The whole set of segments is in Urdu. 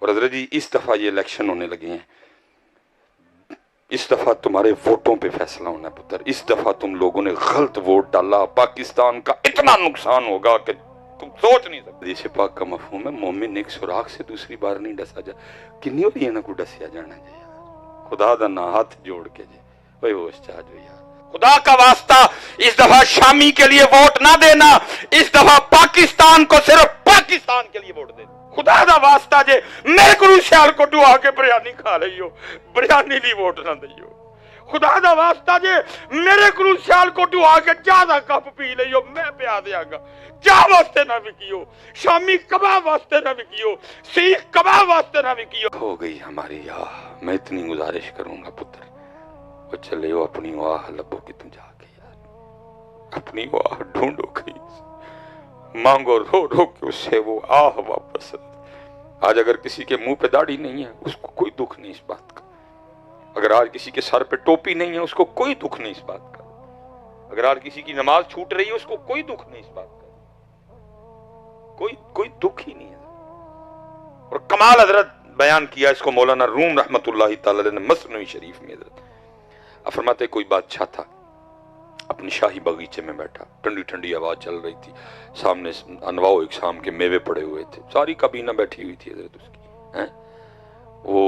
اور حضرت جی اس دفعہ یہ الیکشن ہونے لگے ہیں، اس دفعہ تمہارے ووٹوں پہ فیصلہ ہونا ہے پتر. اس دفعہ تم لوگوں نے غلط ووٹ ڈالا، پاکستان کا اتنا نقصان ہوگا کہ تم سوچ نہیں سکتے. حدیث پاک کا مفہوم ہے مومن ایک سوراخ سے دوسری بار نہیں ڈسا جا. کنی ہو رہی ہے نا کو ڈسیا جانا جی یار، خدا دا نا ہاتھ جوڑ کے جی وہی ہوش چاہ جو یار، خدا کا واسطہ اس دفعہ شامی کے لیے ووٹ نہ دینا، اس دفعہ پاکستان کو صرف پاکستان کے لیے ووٹ دینا. خدا دا واسطہ جے میرے کو سیال کو آ کے بریانی کھا رہی ہو، بریانی لی ووٹ نہ دئیو. خدا دا واسطہ جے میرے کو سیال کو آ کے چاہ دا کپ پی لئی ہو، میں پیا دیا گا. چاہ واسطے نہ وکیو، شامی کباب واسطے نہ وکیو، سیخ کباب واسطے نہ وکیو. ہو گئی ہماری میں اتنی گزارش کروں گا پتر، وہ چلے ہو اپنی واہ لبو کی تم جا کے یار، اپنی واہ ڈھونڈو کہیں، مانگو رو رو کے اس سے وہ آہ واپس. آج اگر کسی کے منہ پہ داڑھی نہیں ہے اس کو کوئی دکھ نہیں اس بات کا، اگر آج کسی کے سر پہ ٹوپی نہیں ہے اس کو کوئی دکھ نہیں اس بات کا، اگر آج کسی کی نماز چھوٹ رہی ہے اس کو کوئی دکھ نہیں اس بات کا، کوئی دکھ ہی نہیں ہے. اور کمال حضرت بیان کیا اس کو مولانا روم رحمت اللہ تعالی علیہ نے مثنوی شریف میں. حضرت فرماتے کوئی بادشاہ تھا اپنی شاہی باغیچے میں بیٹھا، ٹھنڈی ٹھنڈی ہوا چل رہی تھی، سامنے انواع و اقسام کے میوے پڑے ہوئے تھے، ساری کابینہ بیٹھی ہوئی تھی حضرت اس کی. وہ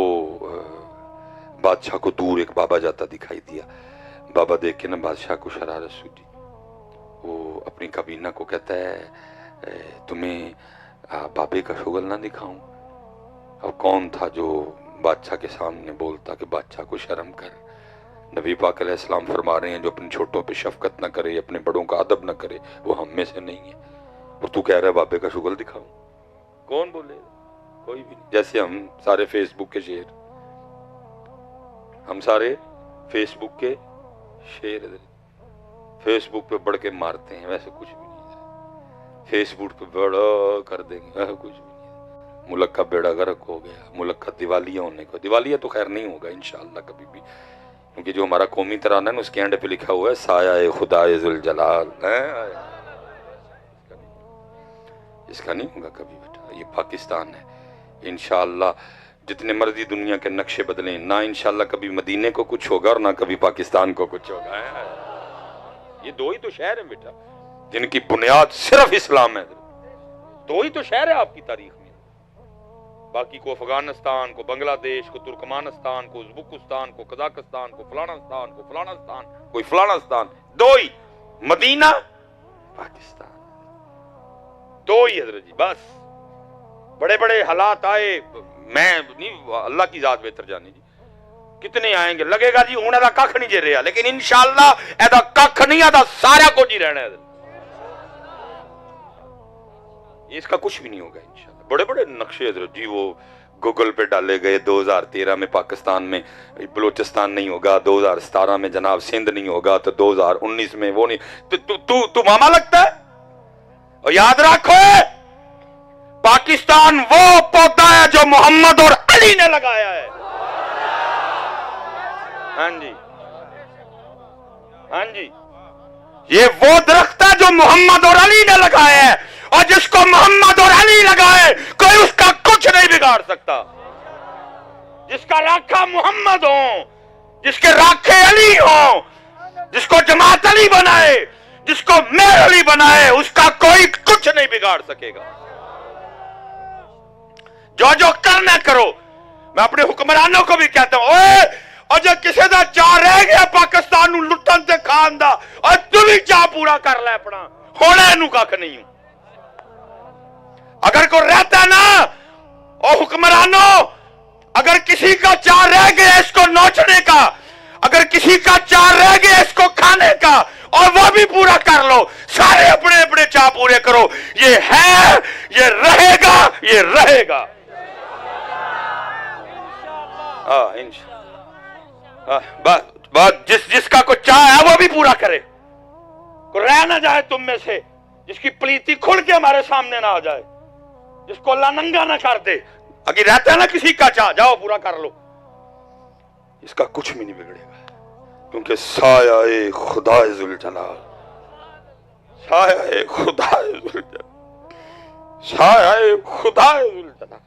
بادشاہ کو دور ایک بابا جاتا دکھائی دیا. بابا دیکھ کے نا بادشاہ کو شرارت سوٹی، وہ اپنی کابینہ کو کہتا ہے تمہیں بابے کا شغل نہ دکھاؤں. اب کون تھا جو بادشاہ کے سامنے بولتا کہ بادشاہ کو شرم کر. نبی پاک علیہ السلام فرما رہے ہیں جو اپنے چھوٹوں پہ شفقت نہ کرے، اپنے بڑوں کا ادب نہ کرے وہ ہم میں سے نہیں ہے. اور تو کہہ رہا ہے بابے کا شغل دکھاؤں، کون بولے؟ کوئی بھی نہیں. جیسے ہم سارے فیس بک کے شیر، ہم سارے فیس بک کے شیر فیس بک پہ بڑھ کے مارتے ہیں، ویسے کچھ بھی نہیں ہے. فیس بک پہ بڑا کر دیں گے، کچھ بھی نہیں ہے. ملک کا بیڑا غرق ہو گیا، ملک کا دیوالیہ ہونے کو. دیوالیہ تو خیر نہیں ہوگا انشاءاللہ کبھی بھی، کیونکہ جو ہمارا قومی ترانہ ہے نا اس کے اینڈ پہ لکھا ہوا ہے سایہ خدائے ذوالجلال. اس کا نہیں ہوگا کبھی بیٹا. یہ پاکستان ہے انشاءاللہ. جتنے مرضی دنیا کے نقشے بدلیں، نہ انشاءاللہ کبھی مدینے کو کچھ ہوگا اور نہ کبھی پاکستان کو کچھ ہوگا. یہ دو ہی تو شہر ہیں بیٹا جن کی بنیاد صرف اسلام ہے. دو ہی تو شہر ہے آپ کی تاریخ میں، باقی کو افغانستان کو بنگلہ دیش کو ترکمانستان کو ازبکستان کو قزاقستان کو فلانستان کو فلانستان کوئی فلانستان. دو ہی، مدینہ پاکستان، دو ہی حضرت جی بس. بڑے بڑے حالات آئے، میں نہیں، اللہ کی ذات بہتر جانی جی. کتنے آئیں گے لگے گا جی ہوں ایدا کھ نہیں جے رہا، لیکن انشاءاللہ ایدا کھ نہیں آدھا سارا کچھ ہی رہنا ہے. اس کا کچھ بھی نہیں ہوگا انشاءاللہ. بڑے بڑے نقشے حضرت جی وہ گوگل پہ ڈالے گئے. 2013 میں پاکستان میں بلوچستان نہیں ہوگا، 2017 میں جناب سندھ نہیں ہوگا، تو 2019 میں وہ نہیں. تو ماما لگتا ہے. اور یاد رکھو پاکستان وہ پودا ہے جو محمد اور علی نے لگایا ہے. ہاں جی ہاں جی، یہ وہ درخت ہے جو محمد اور علی نے لگایا ہے، اور جس کو محمد اور علی لگائے کوئی اس کا کچھ نہیں بگاڑ سکتا. جس کا راکھا محمد ہوں، جس کے راکھے علی ہوں، جس کو جماعت علی بنائے، جس کو میر علی بنائے، اس کا کوئی کچھ نہیں بگاڑ سکے گا. جو کرنا کرو. میں اپنے حکمرانوں کو بھی کہتا ہوں اوے اور جو کسی دا چاہ رہ گیا پاکستان نو لٹن تے کھان دا، اور تو بھی چاہ پورا کر لے اپنا، ہونا نو کھ نہیں ہوں. اگر کوئی رہتا نا او حکمرانوں، اگر کسی کا چاہ رہ گیا اس کو نوچنے کا، اگر کسی کا چاہ رہ گیا اس کو کھانے کا، اور وہ بھی پورا کر لو. سارے اپنے اپنے چاہ پورے کرو. یہ ہے، یہ رہے گا، یہ رہے گا. جس کا کوئی چاہ ہے وہ بھی پورا کرے. کوئی رہ نہ جائے تم میں سے جس کی پلیتی کھل کے ہمارے سامنے نہ آ جائے، جس کو اللہ ننگا نہ کر دے. اگر رہتا ہے نا کسی کا چاہ، جاؤ پورا کر لو. اس کا کچھ بھی نہیں بگڑے گا، کیونکہ سایہ خدا ذوالجلال، سایہ خدا ذوالجلال، سایہ خدا ذوالجلال.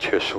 600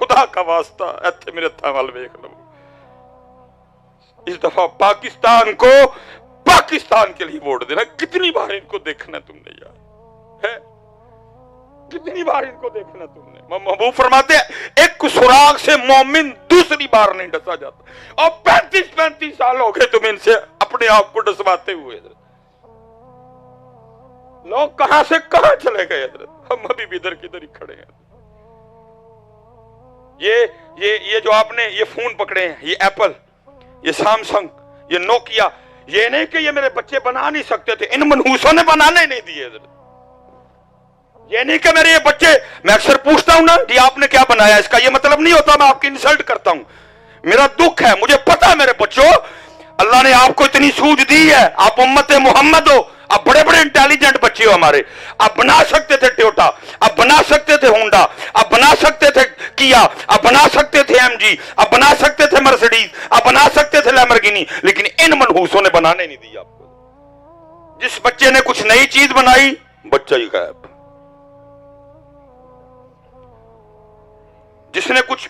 خدا کا واسطہ ایتھے میرے تھاول ویکھ لو، اس دفعہ پاکستان کو پاکستان کے لیے ووٹ دینا۔ کتنی بار ان کو دیکھنا تم نے یار، ہے کتنی بار ان کو دیکھنا تم نے۔ محبوب فرماتے ہیں ایک سراغ سے مومن دوسری بار نہیں ڈسا جاتا، اور 35 سال ہو گئے تم ان سے اپنے آپ کو ڈسواتے ہوئے۔ لوگ کہاں سے کہاں چلے گئے حضرت، ہم ابھی بھی ادھر کدھر ہی کھڑے ہیں۔ یہ جو آپ نے یہ فون پکڑے ہیں، یہ ایپل، یہ سامسنگ، یہ نوکیا، یہ نہیں کہ یہ میرے بچے بنا نہیں سکتے تھے، ان منحوسوں نے بنانے نہیں دیے حضرت۔ یہ نہیں کہ میرے یہ بچے، میں اکثر پوچھتا ہوں نا کہ آپ نے کیا بنایا، اس کا یہ مطلب نہیں ہوتا میں آپ کی انسلٹ کرتا ہوں، میرا دکھ ہے، مجھے پتا میرے بچوں اللہ نے آپ کو اتنی سوجھ دی ہے، آپ امت محمد ہو، آپ بڑے بڑے انٹیلیجنٹ بچے ہو ہمارے، آپ بنا سکتے تھے ٹویوٹا، آپ بنا سکتے تھے ہونڈا، آپ بنا سکتے تھے کیا، آپ بنا سکتے تھے ایم جی، آپ بنا سکتے تھے مرسڈیز، آپ بنا سکتے تھے لیمبورگینی، لیکن ان منحوسوں نے بنانے نہیں دی آپ کو۔ جس بچے نے کچھ نئی چیز بنائی بچہ ہی غائب، جس نے کچھ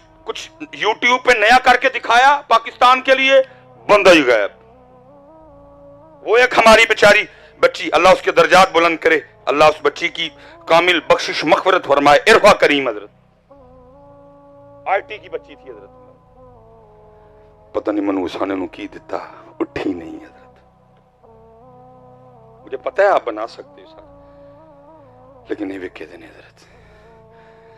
یوٹیوب پہ نیا کر کے دکھایا پاکستان کے لیے بندہ ہی غائب۔ وہ ایک ہماری بیچاری بچی، اللہ اس کے درجات بلند کرے، اللہ اس بچی کی کامل بخشش مغفرت فرمائے، عرفہ کریم حضرت، آئی ٹی کی بچی تھی حضرت، پتہ نہیں منوسا نے انہوں کی دیتا، اٹھی نہیں حضرت۔ مجھے پتہ ہے آپ بنا سکتے سارے، لیکن نہیں وکے دینے حضرت۔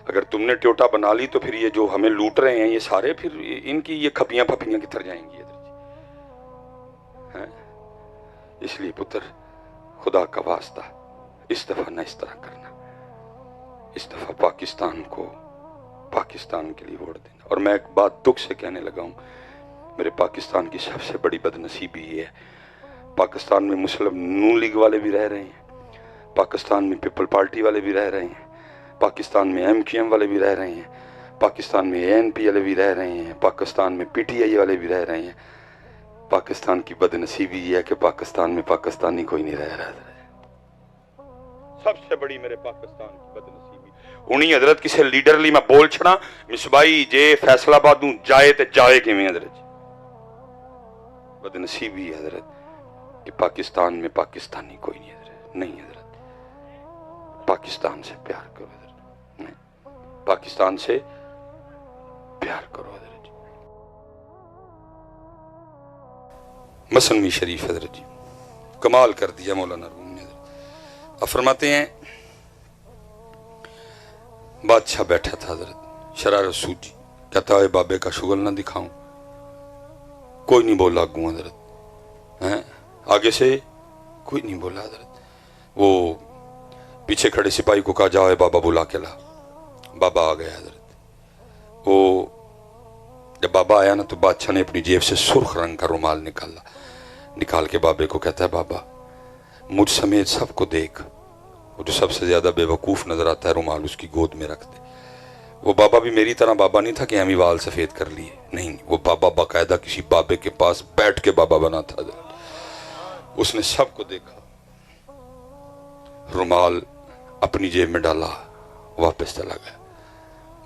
اگر تم نے ٹیوٹا بنا لی تو پھر یہ جو ہمیں لوٹ رہے ہیں یہ سارے، پھر ان کی یہ کھپیاں پھپیاں کدھر جائیں گی حضرت جی؟ اس لیے پتر خدا کا واسطہ اس دفعہ نہ اس طرح کرنا، اس دفعہ پاکستان کو پاکستان کے لیے ووٹ دینا۔ اور میں ایک بات دکھ سے کہنے لگا ہوں، میرے پاکستان کی سب سے بڑی بدنصیبی یہ ہے، پاکستان میں مسلم نون لیگ والے بھی رہ رہے ہیں، پاکستان میں پیپل پارٹی والے بھی رہ رہے ہیں، پاکستان میں ایم کیو ایم والے بھی رہ رہے ہیں، پاکستان میں اے این پی والے بھی رہ رہے ہیں، پاکستان میں پی ٹی آئی والے بھی رہ رہے ہیں۔ پاکستان کی بدنصیبی یہ ہے کہ پاکستان میں پاکستانی کوئی نہیں رہ رہا ہے۔ سب سے بڑی میرے پاکستان کی بدنصیبی انہی حضرت کسے لیڈرلی میں بول چھڑا مصبائی جے فیصلہ آبادوں جائے تے جائے کے میں حضرت بدنصیبی حضرت کہ پاکستان میں پاکستانی کوئی نہیں حضرت، نہیں حضرت، پاکستان سے پیار کرو حضرت، نہیں پاکستان سے پیار کرو حضرت۔ مثنوی شریف حضرت جی کمال کر دیا مولانا روم نے حضرت۔ اب فرماتے ہیں بادشاہ بیٹھا تھا حضرت، شرارت سوجی، کہتا ہے بابے کا شغل نہ دکھاؤں، کوئی نہیں بولا گوں حضرت، آگے سے کوئی نہیں بولا حضرت۔ وہ پیچھے کھڑے سپاہی کو کہا جاؤ بابا بلا کے لا، بابا آ گیا حضرت۔ وہ جب بابا آیا نا تو بادشاہ نے اپنی جیب سے سرخ رنگ کا رومال نکال کے بابے کو کہتا ہے بابا مجھ سمیت سب کو دیکھ، وہ جو سب سے زیادہ بے وقوف نظر آتا ہے رومال اس کی گود میں رکھ دے۔ وہ بابا بھی میری طرح بابا نہیں تھا کہ ہمیں وال سفید کر لیے، نہیں، وہ بابا باقاعدہ کسی بابے کے پاس بیٹھ کے بابا بنا تھا۔ اس نے سب کو دیکھا، رومال اپنی جیب میں ڈالا، واپس چلا گیا۔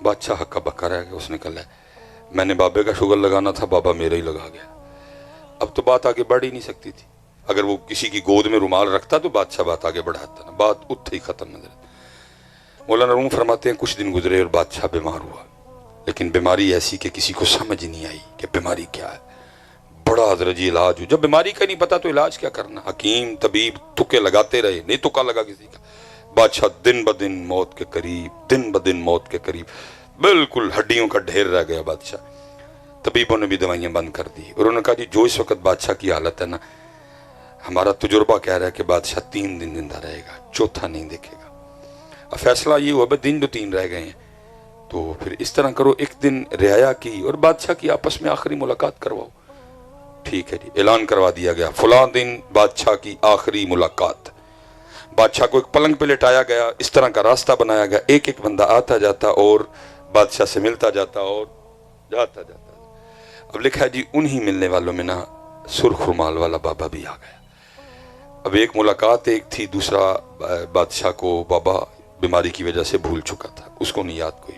بادشاہ ہکا بکا رہ گیا، اس نے کہا میں نے بابے کا شغل لگانا تھا، بابا میرا ہی لگا گیا۔ اب تو بات آگے بڑھ ہی نہیں سکتی تھی، اگر وہ کسی کی گود میں رومال رکھتا تو بادشاہ بات آگے بڑھاتا نا، بات اتھے ہی ختم نظر۔ مولانا روم فرماتے ہیں کچھ دن گزرے اور بادشاہ بیمار ہوا، لیکن بیماری ایسی کہ کسی کو سمجھ نہیں آئی کہ بیماری کیا ہے۔ بڑا حضرت جی علاج ہو، جب بیماری کا نہیں پتا تو علاج کیا کرنا، حکیم طبیب تکے لگاتے رہے، نہیں تکا لگا کسی کا۔ بادشاہ دن بدن موت کے قریب، دن بدن موت کے قریب، بالکل ہڈیوں کا ڈھیر رہ گیا بادشاہ۔ طبیبوں نے بھی دوائیاں بند کر دی، اور انہوں نے کہا جی جو اس وقت بادشاہ کی حالت ہے نا، ہمارا تجربہ کہہ رہا ہے کہ بادشاہ 3 دن زندہ رہے گا، چوتھا نہیں دیکھے گا۔ اب فیصلہ یہ ہوا بھائی دن جو 3 رہ گئے ہیں تو پھر اس طرح کرو، ایک دن رعایا کی اور بادشاہ کی آپس میں آخری ملاقات کرواؤ۔ ٹھیک ہے جی، اعلان کروا دیا گیا فلاں دن بادشاہ کی آخری ملاقات۔ بادشاہ کو ایک پلنگ پہ لٹایا گیا، اس طرح کا راستہ بنایا گیا، ایک ایک بندہ آتا جاتا اور بادشاہ سے ملتا جاتا اور جاتا جاتا۔ اب لکھا ہے جی انہی ملنے والوں میں نا سرخ رومال والا بابا بھی آ گیا۔ اب ایک ملاقات ایک تھی، دوسرا بادشاہ کو بابا بیماری کی وجہ سے بھول چکا تھا، اس کو نہیں یاد کوئی۔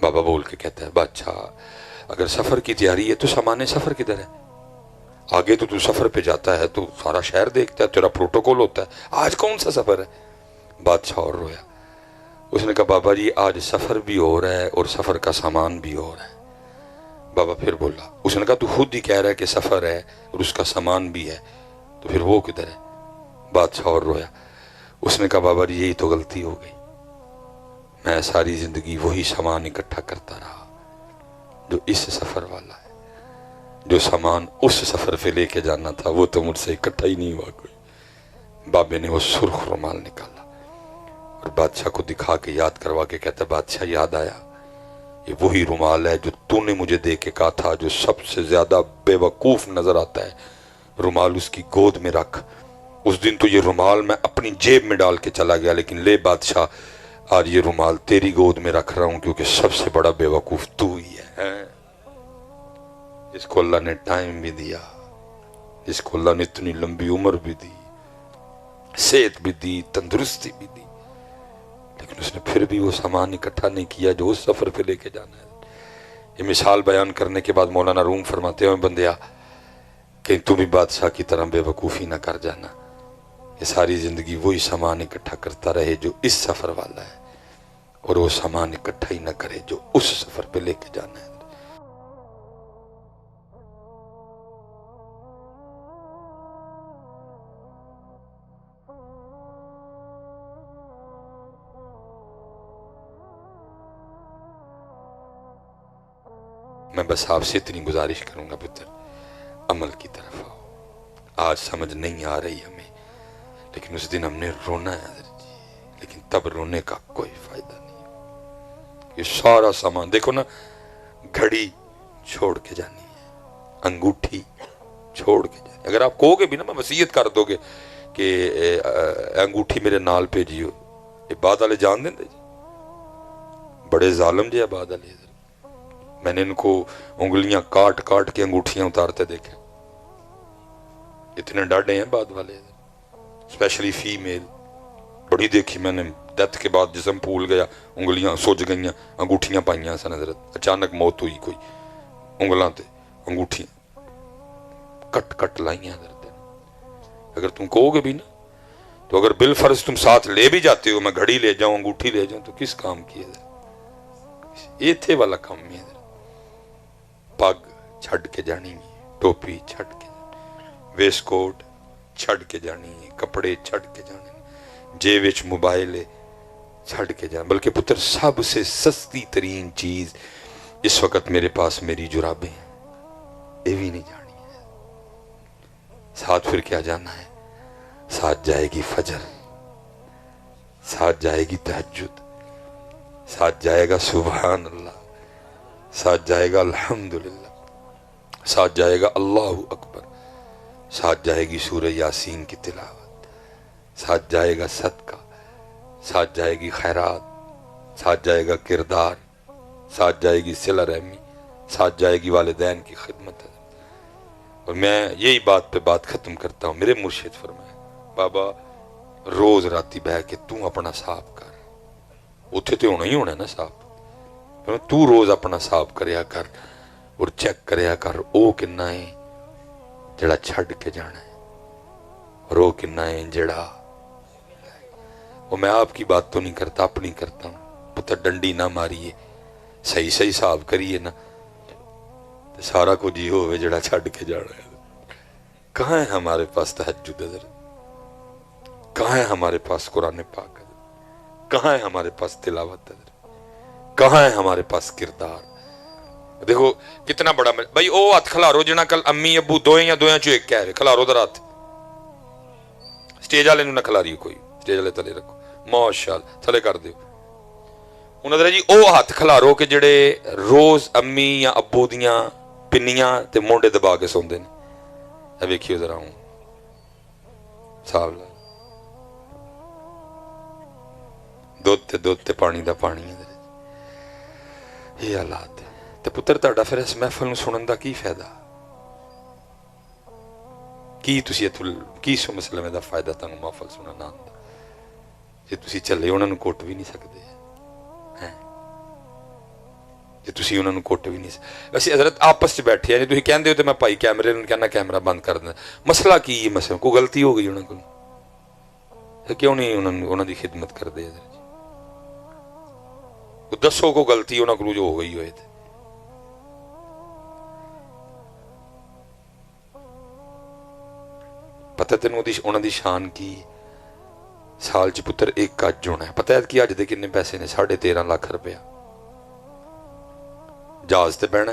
بابا بول کے کہتا ہے بادشاہ اگر سفر کی تیاری ہے تو سامان سفر کدھر ہے؟ آگے تو سفر پہ جاتا ہے تو سارا شہر دیکھتا ہے، تیرا پروٹوکول ہوتا ہے، آج کون سا سفر ہے؟ بادشاہ اور رویا۔ اس نے کہا بابا جی آج سفر بھی ہو رہا ہے اور سفر کا سامان بھی ہو رہا ہے۔ بابا پھر بولا، اس نے کہا تو خود ہی کہہ رہا ہے کہ سفر ہے اور اس کا سامان بھی ہے، تو پھر وہ کدھر ہے؟ بادشاہ اور رویا۔ اس نے کہا بابا جی یہی تو غلطی ہو گئی، میں ساری زندگی وہی سامان اکٹھا کرتا رہا جو اس سفر والا ہے، جو سامان اس سفر پہ لے کے جانا تھا وہ تو مجھ سے اکٹھا ہی نہیں ہوا کوئی۔ بابے نے وہ سرخ رومال نکالا اور بادشاہ کو دکھا کے یاد کروا کے کہتا ہے بادشاہ یاد آیا، یہ وہی رومال ہے جو تو نے مجھے دے کے کہا تھا جو سب سے زیادہ بے وقوف نظر آتا ہے رومال اس کی گود میں رکھ۔ اس دن تو یہ رومال میں اپنی جیب میں ڈال کے چلا گیا، لیکن لے بادشاہ آج یہ رومال تیری گود میں رکھ رہا ہوں کیونکہ سب سے بڑا بے وقوف تو ہی ہے، جس کو اللہ نے ٹائم بھی دیا، جس کو اللہ نے اتنی لمبی عمر بھی دی، صحت بھی دی، تندرستی بھی دی، لیکن اس نے پھر بھی وہ سامان اکٹھا نہیں کیا جو اس سفر پہ لے کے جانا ہے۔ یہ مثال بیان کرنے کے بعد مولانا روم فرماتے ہیں بندیا کہ تو بھی بادشاہ کی طرح بے وقوفی نہ کر جانا، یہ ساری زندگی وہی سامان اکٹھا کرتا رہے جو اس سفر والا ہے، اور وہ سامان اکٹھا ہی نہ کرے جو اس سفر پہ لے کے جانا ہے۔ میں بس آپ سے اتنی گزارش کروں گا پتر، عمل کی طرف آؤ۔ آج سمجھ نہیں آ رہی ہمیں، لیکن اس دن ہم نے رونا ہے حضرت جی، لیکن تب رونے کا کوئی فائدہ نہیں۔ یہ سارا سامان دیکھو نا، گھڑی چھوڑ کے جانی ہے، انگوٹھی چھوڑ کے جانی، اگر آپ کہو گے بھی نا میں وصیت کر دو گے کہ انگوٹھی میرے نال بھیجیو، یہ بعد والے جان دیں جی، بڑے ظالم جی بعد والے۔ میں نے ان کو انگلیاں کاٹ کاٹ کے انگوٹھیاں اتارتے دیکھے، اتنے ڈاڈے ہیں بعد والے، اسپیشلی فیمیل بڑی دیکھی میں نے، ڈیتھ کے بعد جسم پھول گیا، انگلیاں سوج گئیاں، انگوٹھیاں پائیاں سن حضرت، اچانک موت ہوئی کوئی، انگلاں تے انگوٹھیاں کٹ کٹ لائیاں حضرت۔ اگر تم کہو گے بھی نا تو اگر بالفرض تم ساتھ لے بھی جاتے ہو، میں گھڑی لے جاؤں انگوٹھی لے جاؤں، تو کس کام کی ہے؟ یہ تھے والا کام ہے۔ پگ چھڑ کے جانی ہے، ٹوپی چھڑ کے جانی، ویس کوٹ چھڑ کے جانی ہے، کپڑے چھڑ کے جانے، جیب وچ موبائل چھڑ کے جانا، بلکہ پتر سب سے سستی ترین چیز اس وقت میرے پاس میری جرابیں ہیں، یہ بھی نہیں جانی ہے۔ ساتھ پھر کیا جانا ہے؟ ساتھ جائے گی فجر، ساتھ جائے گی تہجد، ساتھ جائے گا سبحان اللہ، ساتھ جائے گا الحمدللہ، ساتھ جائے گا اللہ اکبر، ساتھ جائے گی سورہ یاسین کی تلاوت، ساتھ جائے گا صدقہ، ساتھ جائے گی خیرات، ساتھ جائے گا کردار، ساتھ جائے گی صلہ رحمی، ساتھ جائے گی والدین کی خدمت۔ اور میں یہی بات پہ بات ختم کرتا ہوں، میرے مرشد فرمائے بابا روز راتی بہ کے تو اپنا صاف کر، اتھے تو ہونا ہی ہونا ہے نا صاف، تو روز اپنا صاف کریا کر اور چیک کریا کر او کنا ہے جڑا چھڑ کے جانا ہے اور او کنا ہے جڑا۔ وہ میں آپ کی بات تو نہیں کرتا، اپنی کرتا ہوں، پتہ ڈنڈی نہ ماریے، صحیح صحیح صاف کریے نا، سارا کو جی ہوئے جڑا چھڑ کے جانا ہے۔ کہاں ہے ہمارے پاس تہجد حضرت؟ کہاں ہے ہمارے پاس قرآن پاک حضرت؟ کہاں ہے ہمارے پاس تلاوت حضرت؟ کہاں ہے ہمارے پاس کردار؟ دیکھو کتنا بڑا بھائی، او ہاتھ کھلارو جنا کل امی ابو دوئیں یا دوئیں چو ایک کہہ رہے، کھلارو در ہاتھ، سٹیج والے نہ کھلاری کوئی، سٹیج والے تلے رکھو، ماشاءاللہ تھلے کر دیو۔ انہوں نے جی او ہاتھ کھلارو کہ جڑے روز امی یا ابو دیاں پنیاں تے مونڈے دبا کے سوندے نے، اے ویکھیو ذرا ہوں صاحب لا دودھ تے پانی دا پانی ہے، یہ حالات ہے۔ تے پتر تہاڈا پھر اس محفل نو سنن دا کی فائدہ؟ کی تسی کی سو مسئلے دا فائدہ تانوں محفل سنن آندا جے تسی چلے انہاں نوں کوٹ بھی نہیں سکدے ہیں؟ ਤੇ ਤੁਸੀਂ ਉਹਨਾਂ ਨੂੰ ਕੁੱਟ ਵੀ ਨਹੀਂ। ਵੈਸੇ ਹਜ਼ਰਤ ਆਪਸ 'ਚ ਬੈਠੇ ਆ, ਜੇ ਤੁਸੀਂ ਕਹਿੰਦੇ ਹੋ ਤੇ ਮੈਂ ਭਾਈ ਕੈਮਰੇ ਨੂੰ ਕਹਿੰਦਾ ਕੈਮਰਾ ਬੰਦ ਕਰ ਦਿੰਦਾ, ਮਸਲਾ ਕੀ ਹੈ? ਮਸਲਾ ਕੋਈ ਗਲਤੀ ਹੋ ਗਈ ਉਹਨਾਂ ਕੋਲ, ਕਿਉਂ ਨਹੀਂ ਉਹਨਾਂ ਦੀ ਖਿਦਮਤ ਕਰਦੇ? ਹਜ਼ਰਤ ਜੀ ਦੱਸੋ ਕੋਈ ਗਲਤੀ ਉਹਨਾਂ ਕੋਲ ਜੋ ਹੋ ਗਈ ਹੋਏ ਤੇ। ਪਤਾ ਤੈਨੂੰ ਉਹਨਾਂ ਦੀ ਸ਼ਾਨ ਕੀ? ਸਾਲ 'ਚ ਪੁੱਤਰ ਇੱਕ ਅੱਜ ਹੋਣਾ। ਪਤਾ ਹੈ ਕਿ ਅੱਜ ਦੇ ਕਿੰਨੇ ਪੈਸੇ ਨੇ? 13.5 ਲੱਖ ਰੁਪਇਆ। ਜਹਾਜ਼ ਤੇ ਬਹਿਣਾ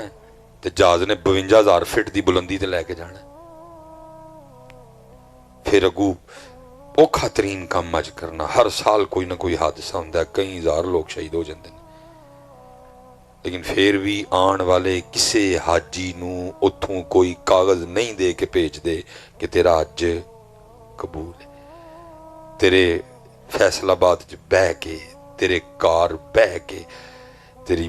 ਤੇ ਜਹਾਜ਼ ਨੇ 52,000 ਫਿਟ ਦੀ ਬੁਲੰਦੀ ਤੇ ਲੈ ਕੇ ਜਾਣਾ। ਫਿਰ ਅਗੂ ਔਖਾ ਤਰੀਨ ਕੰਮ ਅੱਜ ਕਰਨਾ। ਹਰ ਸਾਲ ਕੋਈ ਨਾ ਕੋਈ ਹਾਦਸਾ ਹੁੰਦਾ, ਕਈ ਹਜ਼ਾਰ ਲੋਕ ਸ਼ਹੀਦ ਹੋ ਜਾਂਦੇ ਨੇ, ਲੇਕਿਨ ਫਿਰ ਵੀ ਆਉਣ ਵਾਲੇ ਕਿਸੇ ਹਾਜੀ ਨੂੰ ਉੱਥੋਂ ਕੋਈ ਕਾਗਜ਼ ਨਹੀਂ ਦੇ ਕੇ ਭੇਜਦੇ ਕਿ ਤੇਰਾ ਅੱਜ ਕਬੂਲ ਹੈ। ਤੇਰੇ ਫੈਸਲਾਬਾਦ 'ਚ ਬਹਿ ਕੇ, ਤੇਰੇ ਘਰ ਬਹਿ ਕੇ ਤੇਰੀ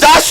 10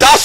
10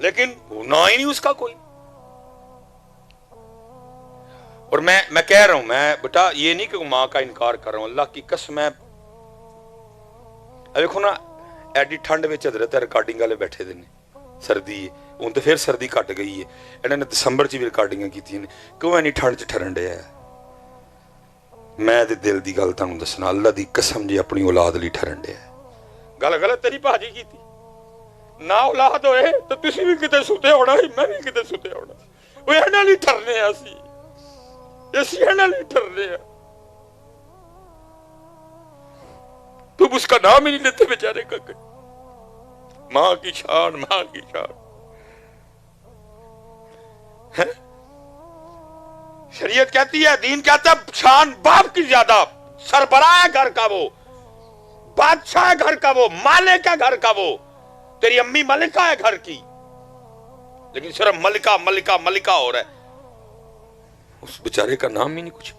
لیکن نہ ہی نہیں اس کا کوئی. اور میں کہہ رہا ہوں، میں بیٹا یہ نہیں کہ ماں کا انکار کر رہا ہوں، اللہ کی قسم. میں دیکھو نا ایڈی ٹھنڈ میں حضرت ریکارڈنگ والے بیٹھے دے نے، سردی ہے ہوں تو پھر سردی گھٹ گئی ہے، انہوں نے دسمبر چ بھی ریکارڈنگاں کیتیاں نے، کیوں اینی ٹھنڈ چ ٹھرن ڈیا ہے. میں تے دل دی گل تانوں دسنا، اللہ دی قسم جی اپنی اولاد لی ٹھرن ڈیا ہے. گل غلط تیری بھاجی کیتی، نہ اولاد ہوئے تو تسی بھی کتے ستے ہونا، میں بھی کتے ستے ہونا. وہ انہاں لی ٹھرنے اسی، اسی انہاں لی ٹھرنے ہیں. تم اس کا نام ہی نہیں لیتے بیچارے کا. ماں کی شان، ماں کی شان. شریعت کہتی ہے، دین کہتا ہے شان باپ کی زیادہ. سربراہ ہے گھر کا وہ، بادشاہ ہے گھر کا وہ، مالک ہے گھر کا وہ. تیری امی ملکہ ہے گھر کی، لیکن صرف ملکہ ملکہ ملکہ ہو رہا ہے، اس بیچارے کا نام ہی نہیں کچھ.